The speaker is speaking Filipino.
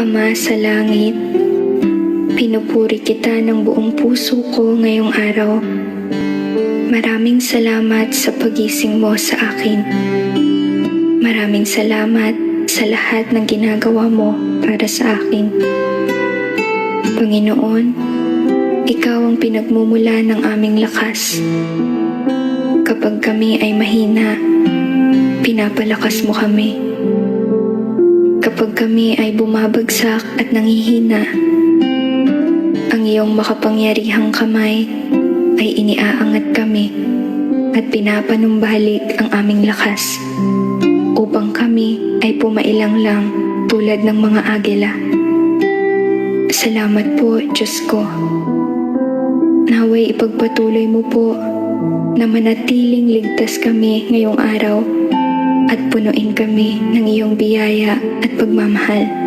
Ama sa langit, pinupuri kita ng buong puso ko ngayong araw. Maraming salamat sa pagising mo sa akin. Maraming salamat sa lahat ng ginagawa mo para sa akin. Panginoon, Ikaw ang pinagmumula ng aming lakas. Kapag kami ay mahina, pinapalakas mo kami. Kapag kami ay bumabagsak at nanghihina, ang iyong makapangyarihang kamay ay iniaangat kami at pinapanumbalik ang aming lakas upang kami ay pumailang lang tulad ng mga agila. Salamat po, Diyos ko. Naway ipagpatuloy mo po na manatiling ligtas kami ngayong araw at punuin kami ng iyong biyaya at pagmamahal.